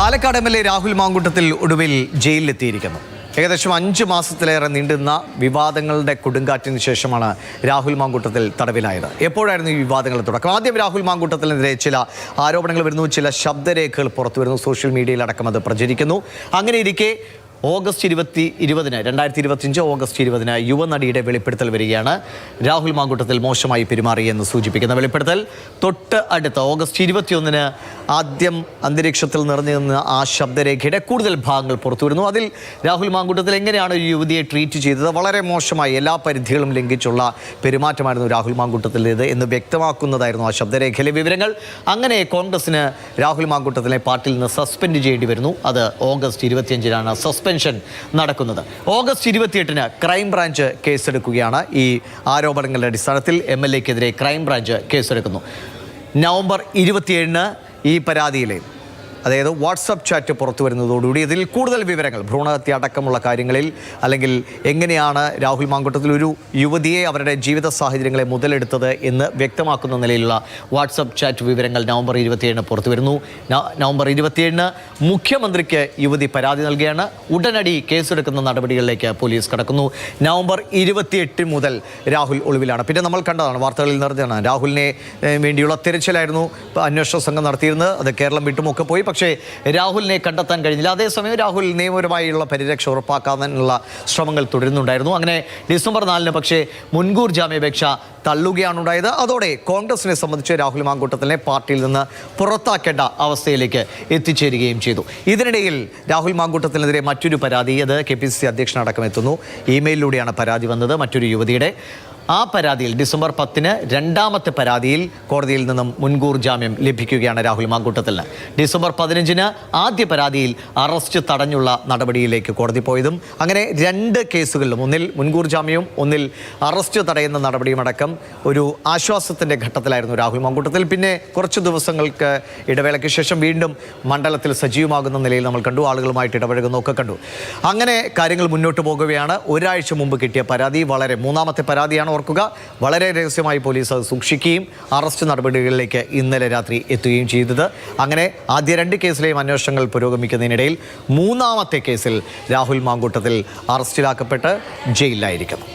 Palakkad MLA. Rahul Mamkootathil ഒടുവിൽ ജയിലിലെത്തിയിരിക്കുന്നു. ഏകദേശം 5 മാസത്തിലേറെ നീണ്ടുന്ന വിവാദങ്ങളുടെ കൊടുങ്കാറ്റിന് ശേഷമാണ് രാഹുൽ മാങ്കൂട്ടത്തിൽ തടവിലായത്. എപ്പോഴായിരുന്നു ഈ വിവാദങ്ങളുടെ തുടക്കം? ആദ്യം രാഹുൽ മാങ്കൂട്ടത്തിനെതിരെ ചില ആരോപണങ്ങൾ വരുന്നു, ചില ശബ്ദരേഖകൾ പുറത്തു വരുന്നു, സോഷ്യൽ മീഡിയയിലടക്കം അത് പ്രചരിക്കുന്നു. അങ്ങനെ ഇരിക്കെ ഓഗസ്റ്റ് 2025 ഓഗസ്റ്റ് 20 യുവനടിയുടെ വെളിപ്പെടുത്തൽ വരികയാണ്. രാഹുൽ മാങ്കൂട്ടത്തിൽ മോശമായി പെരുമാറിയെന്ന് സൂചിപ്പിക്കുന്ന വെളിപ്പെടുത്തൽ. തൊട്ട് അടുത്ത ഓഗസ്റ്റ് 21 ആദ്യം അന്തരീക്ഷത്തിൽ നിറഞ്ഞു നിന്ന ആ ശബ്ദരേഖയുടെ കൂടുതൽ ഭാഗങ്ങൾ പുറത്തു വരുന്നു. അതിൽ രാഹുൽ മാങ്കൂട്ടത്തിൽ എങ്ങനെയാണ് ഒരു യുവതിയെ ട്രീറ്റ് ചെയ്തത്, വളരെ മോശമായി, എല്ലാ പരിധികളും ലംഘിച്ചുള്ള പെരുമാറ്റമായിരുന്നു രാഹുൽ മാങ്കൂട്ടത്തിലേത് എന്ന് വ്യക്തമാക്കുന്നതായിരുന്നു ആ ശബ്ദരേഖയിലെ വിവരങ്ങൾ. അങ്ങനെ കോൺഗ്രസിന് രാഹുൽ മാങ്കൂട്ടത്തിലെ പാർട്ടിയിൽ നിന്ന് സസ്പെൻഡ് ചെയ്യേണ്ടി വരുന്നു. അത് ഓഗസ്റ്റ് 25 സസ്പെൻഷൻ നടക്കുന്നത്. ഓഗസ്റ്റ് 28 ക്രൈംബ്രാഞ്ച് കേസെടുക്കുകയാണ്. ഈ ആരോപണങ്ങളുടെ അടിസ്ഥാനത്തിൽ എം.എൽ.എക്കെതിരെ ക്രൈംബ്രാഞ്ച് കേസെടുക്കുന്നു. നവംബർ 27 ഈ പരാതിയിലെ അതായത് വാട്സപ്പ് ചാറ്റ് പുറത്തു വരുന്നതോടുകൂടി ഇതിൽ കൂടുതൽ വിവരങ്ങൾ, ഭ്രൂണഹത്യ അടക്കമുള്ള കാര്യങ്ങളിൽ, അല്ലെങ്കിൽ എങ്ങനെയാണ് രാഹുൽ മാങ്കൂട്ടത്തിൽ ഒരു യുവതിയെ അവരുടെ ജീവിത സാഹചര്യങ്ങളെ മുതലെടുത്തത് എന്ന് വ്യക്തമാക്കുന്ന നിലയിലുള്ള വാട്സപ്പ് ചാറ്റ് വിവരങ്ങൾ നവംബർ 27 പുറത്തു വരുന്നു. നവംബർ 27 മുഖ്യമന്ത്രിക്ക് യുവതി പരാതി നൽകുകയാണ്. ഉടനടി കേസെടുക്കുന്ന നടപടികളിലേക്ക് പോലീസ് കടക്കുന്നു. നവംബർ 28 മുതൽ രാഹുൽ ഒളിവിലാണ്. പിന്നെ നമ്മൾ കണ്ടതാണ്, വാർത്തകളിൽ നിറഞ്ഞതാണ്, രാഹുലിനെ വേണ്ടിയുള്ള തിരച്ചിലായിരുന്നു അന്വേഷണ സംഘം നടത്തിയിരുന്നത്. അത് കേരളം വിട്ടുമൊക്കെ പോയി. പക്ഷേ രാഹുലിനെ കണ്ടെത്താൻ കഴിഞ്ഞില്ല. അതേസമയം രാഹുൽ നിയമപരമായുള്ള പരിരക്ഷ ഉറപ്പാക്കാനുള്ള ശ്രമങ്ങൾ തുടരുന്നുണ്ടായിരുന്നു. അങ്ങനെ ഡിസംബർ 4 പക്ഷേ മുൻകൂർ ജാമ്യാപേക്ഷ തള്ളുകയാണുണ്ടായത്. അതോടെ കോൺഗ്രസിനെ സംബന്ധിച്ച് രാഹുൽ മാങ്കൂട്ടത്തിനെ പാർട്ടിയിൽ നിന്ന് പുറത്താക്കേണ്ട അവസ്ഥയിലേക്ക് എത്തിച്ചേരുകയും ചെയ്തു. ഇതിനിടയിൽ രാഹുൽ മാങ്കൂട്ടത്തിനെതിരെ മറ്റൊരു പരാതി, അത് KPCC അധ്യക്ഷനടക്കം എത്തുന്നു. ഇമെയിലിലൂടെയാണ് പരാതി വന്നത് മറ്റൊരു യുവതിയുടെ. ആ പരാതിയിൽ ഡിസംബർ 10 രണ്ടാമത്തെ പരാതിയിൽ കോടതിയിൽ നിന്നും മുൻകൂർ ജാമ്യം ലഭിക്കുകയാണ് രാഹുൽ മാങ്കൂട്ടത്തിന്. ഡിസംബർ 15 ആദ്യ പരാതിയിൽ അറസ്റ്റ് തടഞ്ഞുള്ള നടപടിയിലേക്ക് കോടതി പോയതും. അങ്ങനെ 2 കേസുകളിലും, ഒന്നിൽ മുൻകൂർ ജാമ്യവും ഒന്നിൽ അറസ്റ്റ് തടയുന്ന നടപടിയുമടക്കം ഒരു ആശ്വാസത്തിൻ്റെ ഘട്ടത്തിലായിരുന്നു രാഹുൽ മാങ്കൂട്ടത്തിൽ. പിന്നെ കുറച്ച് ദിവസങ്ങൾക്ക് ഇടവേളയ്ക്ക് ശേഷം വീണ്ടും മണ്ഡലത്തിൽ സജീവമാകുന്ന നിലയിൽ നമ്മൾ കണ്ടു, ആളുകളുമായിട്ട് ഇടപഴകുന്നതൊക്കെ കണ്ടു. അങ്ങനെ കാര്യങ്ങൾ മുന്നോട്ട് പോകുകയാണ്. ഒരാഴ്ച മുമ്പ് കിട്ടിയ പരാതി, മൂന്നാമത്തെ പരാതിയാണ്. ഓർക്കുക, വളരെ രഹസ്യമായി പോലീസ് അത് സൂക്ഷിക്കുകയും അറസ്റ്റ് നടപടികളിലേക്ക് ഇന്നലെ രാത്രി എത്തുകയും ചെയ്തത്. അങ്ങനെ ആദ്യ 2 കേസിലെയും അന്വേഷണങ്ങൾ പുരോഗമിക്കുന്നതിനിടയിൽ മൂന്നാമത്തെ കേസിൽ രാഹുൽ മാങ്കൂട്ടത്തിൽ അറസ്റ്റിലാക്കപ്പെട്ട് ജയിലിലായിരിക്കുന്നു.